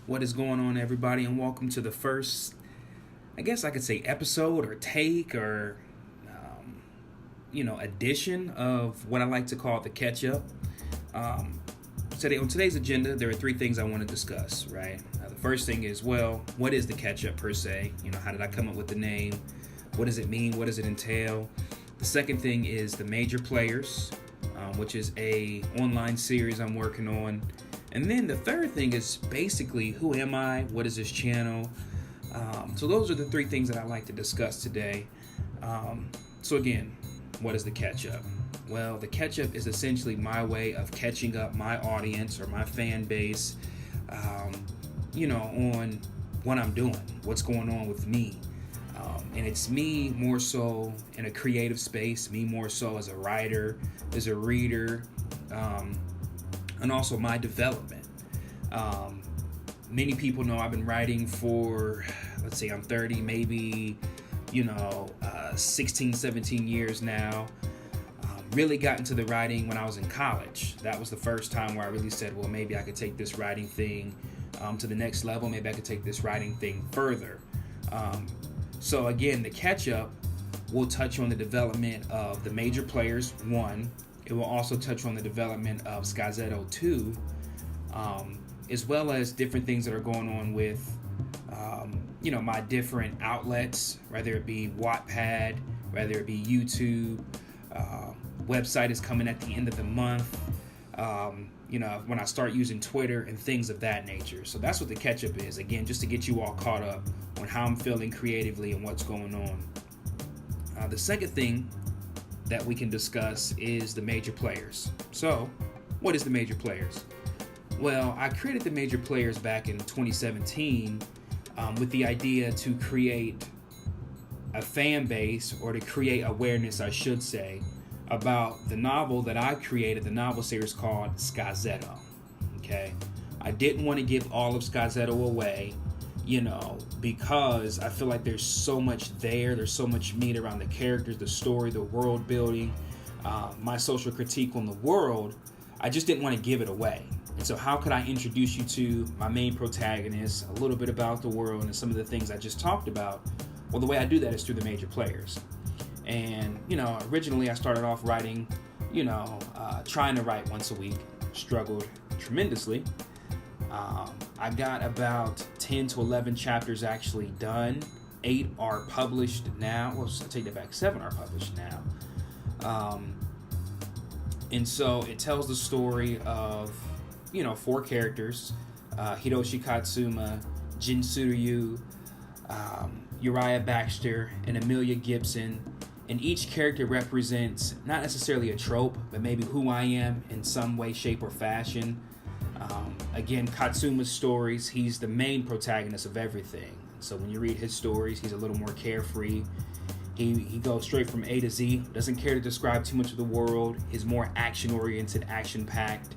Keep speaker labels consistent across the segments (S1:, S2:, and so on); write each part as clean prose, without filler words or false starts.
S1: What is going on, everybody, and welcome to the first, I guess I could say, episode or take or, edition of what I like to call the catch up. Um, on today's agenda, there are three things I want to discuss, right? The first thing is, what is the catch up per se? How did I come up with the name? What does it mean? What does it entail? The second thing is the major players, which is a online series I'm working on. And then the third thing is basically, who am I? What is this channel? So those are the three things that I like to discuss today. So again, what is the catch-up? Well, the catch-up is essentially my way of catching up my audience or my fan base, on what I'm doing, what's going on with me. And it's me more so in a creative space, me more so as a writer, as a reader, and also my development. Many people know I've been writing for, let's say I'm 30, maybe, 16, 17 years now. Really got into the writing when I was in college. That was the first time where I really said, well, maybe I could take this writing thing to the next level. Maybe I could take this writing thing further. So again, the catch-up will touch on the development of the major players, one. It will also touch on the development of Skazeto 2, as well as different things that are going on with, my different outlets, whether it be Wattpad, whether it be YouTube. Website is coming at the end of the month. When I start using Twitter and things of that nature. So that's what the catch-up is. Again, just to get you all caught up on how I'm feeling creatively and what's going on. The second thing that we can discuss is the major players. So, what is the major players? Well, I created the major players back in 2017 with the idea to create a fan base, or to create awareness, I should say, about the novel that I created, the novel series called Skazeto. Okay? I didn't want to give all of Skazeto away, because I feel like there's so much there. There's so much meat around the characters, the story, the world building, my social critique on the world. I just didn't want to give it away. And so how could I introduce you to my main protagonist, a little bit about the world, and some of the things I just talked about? Well, the way I do that is through the major players. And, originally I started off writing, trying to write once a week, struggled tremendously. I got about 10 to 11 chapters actually done. 8 are published now. Well, I take that back. 7 are published now. And so it tells the story of, 4 characters, Hiroshi Katsuma, Jin Suryu, Uriah Baxter, and Amelia Gibson. And each character represents not necessarily a trope, but maybe who I am in some way, shape, or fashion. Again, Katsuma's stories, he's the main protagonist of everything. So when you read his stories, he's a little more carefree. He goes straight from A to Z, doesn't care to describe too much of the world. He's more action-oriented, action-packed.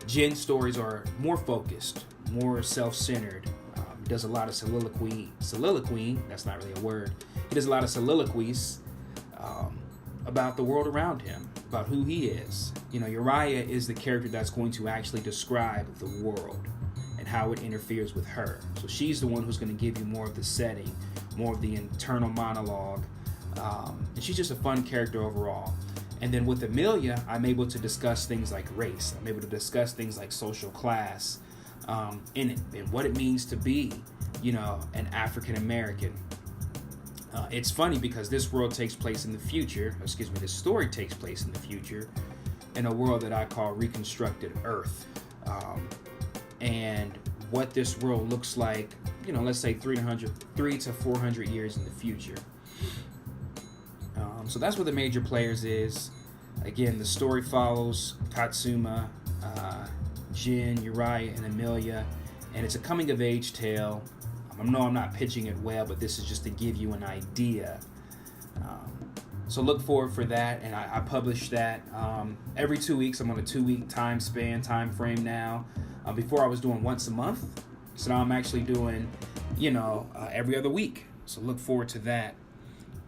S1: Jin's stories are more focused, more self-centered. He does a lot of soliloquy, that's not really a word. He does a lot of soliloquies about the world around him, about who he is. Uriah is the character that's going to actually describe the world and how it interferes with her. So she's the one who's going to give you more of the setting, more of the internal monologue. And she's just a fun character overall. And then with Amelia, I'm able to discuss things like race. I'm able to discuss things like social class in it, and what it means to be, an African American. It's funny because this world takes place in the future. This story takes place in the future in a world that I call Reconstructed Earth. And what this world looks like, let's say 3 to 400 years in the future. So that's what the major players is. Again, the story follows Katsuma, Jin, Uriah, and Amelia. And it's a coming-of-age tale. I know I'm not pitching it well, but this is just to give you an idea. So look forward for that, and I publish that every 2 weeks. I'm on a 2-week time frame now. Before I was doing once a month, so now I'm actually doing, every other week. So look forward to that.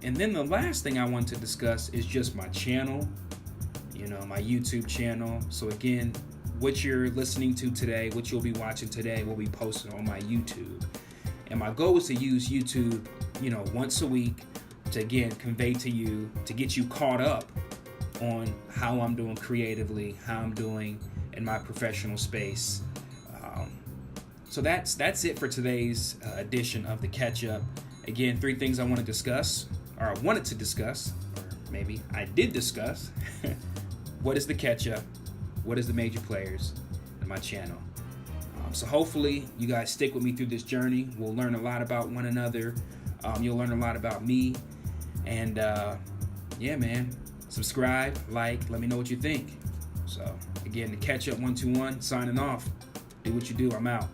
S1: And then the last thing I want to discuss is just my channel, my YouTube channel. So again, what you're listening to today, what you'll be watching today, will be posted on my YouTube. And my goal is to use YouTube, once a week to, again, convey to you, to get you caught up on how I'm doing creatively, how I'm doing in my professional space. So that's it for today's edition of The Catch Up. Again, 3 things I want to discuss, or I wanted to discuss, or maybe I did discuss. What is The Catch Up? What is the major players in my channel? So hopefully you guys stick with me through this journey. We'll learn a lot about one another. You'll learn a lot about me. And yeah, man, subscribe, like, let me know what you think. So again, The Catch Up 121, signing off. Do what you do. I'm out.